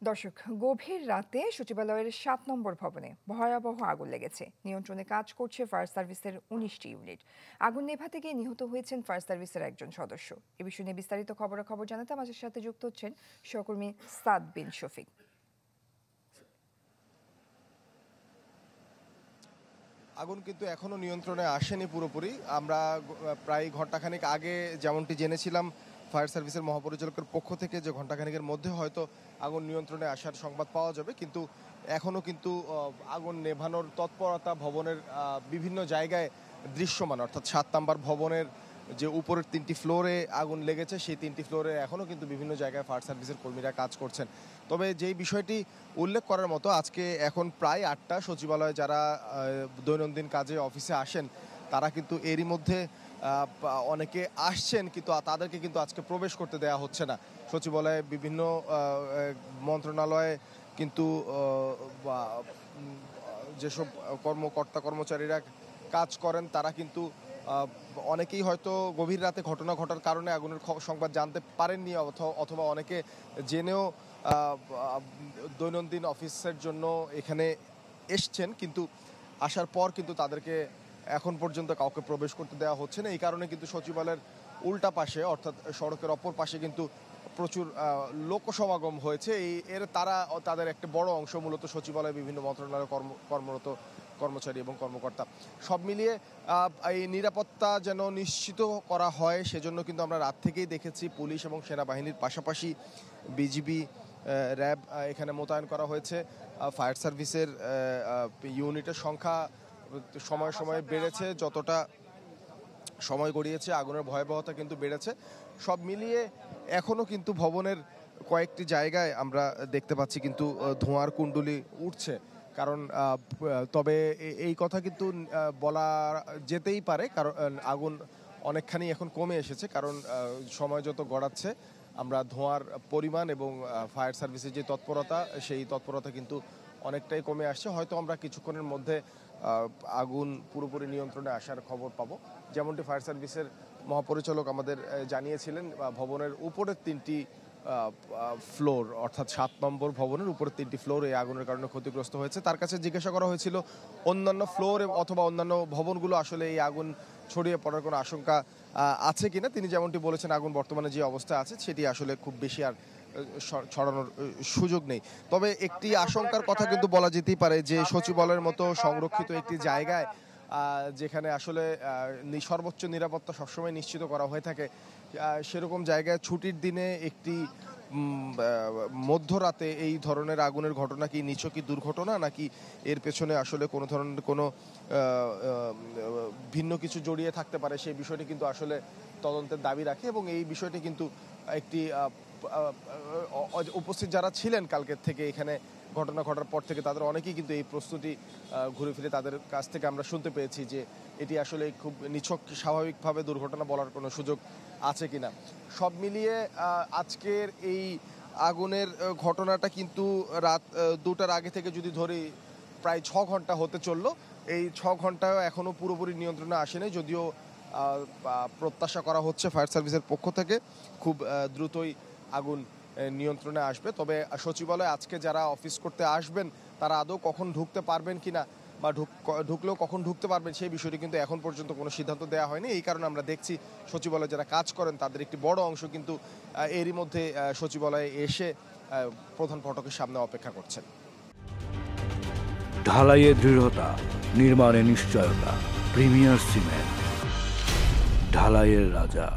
দর্শক, গভীর রাতে সচিবালয়ের ৭ নম্বর ভবনে ভয়াবহ আগুন লেগেছে। নিয়ন্ত্রণে কাজ করছে ফায়ার সার্ভিসের ১৯টি ইউনিট। আগুন নেভাতে গিয়ে নিহত হয়েছেন ফায়ার সার্ভিসের একজন সদস্য। এ বিষয়ে নিয়ে বিস্তারিত খবরাখবর জানাতে আমাদের সাথে যুক্ত হচ্ছেন সহকর্মী সাদ বিন শফিক। আগুন কিন্তু এখনো নিয়ন্ত্রণে আসেনি পুরোপুরি। আমরা প্রায় ঘণ্টাখানেক আগে যেমনটি জেনেছিলাম ফায়ার সার্ভিসের মহাপরিচালকের পক্ষ থেকে যে ঘণ্টাখানেকের মধ্যে হয়তো আগুন নিয়ন্ত্রণে আসার সংবাদ পাওয়া যাবে, কিন্তু এখনও কিন্তু আগুন নেভানোর তৎপরতা ভবনের বিভিন্ন জায়গায় দৃশ্যমান। অর্থাৎ ৭ নম্বর ভবনের যে উপরের 3টি ফ্লোরে আগুন লেগেছে, সেই 3টি ফ্লোরে এখনও কিন্তু বিভিন্ন জায়গায় ফায়ার সার্ভিসের কর্মীরা কাজ করছেন। তবে যেই বিষয়টি উল্লেখ করার মতো, আজকে এখন প্রায় 8টা সচিবালয়ে যারা দৈনন্দিন কাজে অফিসে আসেন তারা কিন্তু এরই মধ্যে অনেকে আসছেন, কিন্তু তাদেরকে কিন্তু আজকে প্রবেশ করতে দেওয়া হচ্ছে না। সচিবালয়ে বিভিন্ন মন্ত্রণালয়ে কিন্তু যেসব কর্মচারীরা কাজ করেন তারা কিন্তু অনেকেই হয়তো গভীর রাতে ঘটনা ঘটার কারণে আগুনের সংবাদ জানতে পারেননি, অথবা অনেকে জেনেও দৈনন্দিন অফিসের জন্য এখানে এসছেন, কিন্তু আসার পর কিন্তু তাদেরকে এখন পর্যন্ত কাউকে প্রবেশ করতে দেওয়া হচ্ছে না। এই কারণে কিন্তু সচিবালয়ের উল্টা পাশে, অর্থাৎ সড়কের অপর পাশে কিন্তু প্রচুর লোক সমাগম হয়েছে। তাদের একটা বড় অংশ মূলত সচিবালয়ে বিভিন্ন মন্ত্রণালয়ে কর্মরত কর্মচারী এবং কর্মকর্তা। সব মিলিয়ে এই নিরাপত্তা যেন নিশ্চিত করা হয়, সেজন্য কিন্তু আমরা রাত থেকেই দেখেছি পুলিশ এবং সেনাবাহিনীর পাশাপাশি বিজিবি, র্যাব এখানে মোতায়েন করা হয়েছে। ফায়ার সার্ভিসের ইউনিটের সংখ্যা সময়ে সময়ে বেড়েছে, যতটা সময় গড়িয়েছে আগুনের ভয়াবহতা কিন্তু বেড়েছে। সব মিলিয়ে এখনও কিন্তু ভবনের কয়েকটি জায়গায় আমরা দেখতে পাচ্ছি কিন্তু ধোঁয়ার কুণ্ডলি উঠছে। কারণ তবে এই কথা কিন্তু বলা যেতেই পারে, কারণ আগুন অনেকখানি এখন কমে এসেছে, কারণ সময় যত গড়াচ্ছে আমরা ধোঁয়ার পরিমাণ এবং ফায়ার সার্ভিসের যে তৎপরতা, সেই তৎপরতা কিন্তু অনেকটাই কমে আসছে। হয়তো আমরা কিছুক্ষণের মধ্যে আগুন পুরোপুরি নিয়ন্ত্রণে আসার খবর পাবো। যেমনটি ফায়ার সার্ভিসের মহাপরিচালক আমাদের জানিয়েছিলেন, ভবনের উপরের 3টি ফ্লোর, অর্থাৎ 7 নম্বর ভবনের উপরের 3টি ফ্লোর এই আগুনের কারণে ক্ষতিগ্রস্ত হয়েছে। তার কাছে জিজ্ঞাসা করা হয়েছিল অন্যান্য ফ্লোর অথবা অন্যান্য ভবনগুলো আসলে এই আগুন ছড়িয়ে পড়ার কোনো আশঙ্কা আছে কিনা। তিনি যেমনটি বলেছেন, আগুন বর্তমানে যে অবস্থা আছে সেটি আসলে খুব বেশি আর ছড়ানোর সুযোগ নেই। তবে একটি আশঙ্কার কথা কিন্তু বলা যেতেই পারে যে সচিবালয়ের মতো সংরক্ষিত একটি জায়গায়, যেখানে আসলে সর্বোচ্চ নিরাপত্তা সবসময় নিশ্চিত করা হয়ে থাকে, সেরকম জায়গায় ছুটির দিনে একটি মধ্যরাতে এই ধরনের আগুনের ঘটনা কি নিছকই দুর্ঘটনা, নাকি এর পেছনে আসলে কোনো ধরনের কোনো ভিন্ন কিছু জড়িয়ে থাকতে পারে, সেই বিষয়টি কিন্তু আসলে তদন্তের দাবি রাখে। এবং এই বিষয়টি কিন্তু একটি উপস্থিত যারা ছিলেন কালকের থেকে এখানে ঘটনা ঘটার পর থেকে, তাদের অনেকেই কিন্তু এই প্রশ্নটি ঘুরে ফিরে তাদের কাছ থেকে আমরা শুনতে পেয়েছি যে এটি আসলে খুব নিছক স্বাভাবিকভাবে দুর্ঘটনা বলার কোনো সুযোগ আছে কিনা। সব মিলিয়ে আজকের এই আগুনের ঘটনাটা কিন্তু রাত 2টার আগে থেকে যদি ধরি প্রায় 6 ঘন্টা হতে চললো। এই 6 ঘন্টাও এখনও পুরোপুরি নিয়ন্ত্রণে আসেনি, যদিও প্রত্যাশা করা হচ্ছে ফায়ার সার্ভিসের পক্ষ থেকে খুব দ্রুতই আগুন নিয়ন্ত্রণে আসবে। তবে সচিবালয়ে আজকে যারা অফিস করতে আসবেন তারা আদৌ কখন ঢুকতে পারবেন কিনা, বা ঢুকলেও কখন ঢুকতে পারবেন, সেই বিষয়টি কিন্তু এখন পর্যন্ত কোনো সিদ্ধান্ত দেওয়া হয়নি। এই কারণে আমরা দেখছি সচিবালয়ে যারা কাজ করেন তাদের একটি বড় অংশ কিন্তু এরই মধ্যে সচিবালয়ে এসে প্রধান ফটকের সামনে অপেক্ষা করছেন। ঢালাইয়ে দৃঢ়তা, নির্মাণে নিশ্চয়তা, প্রিমিয়ার সিমেন্ট, ঢালাইয়ের রাজা।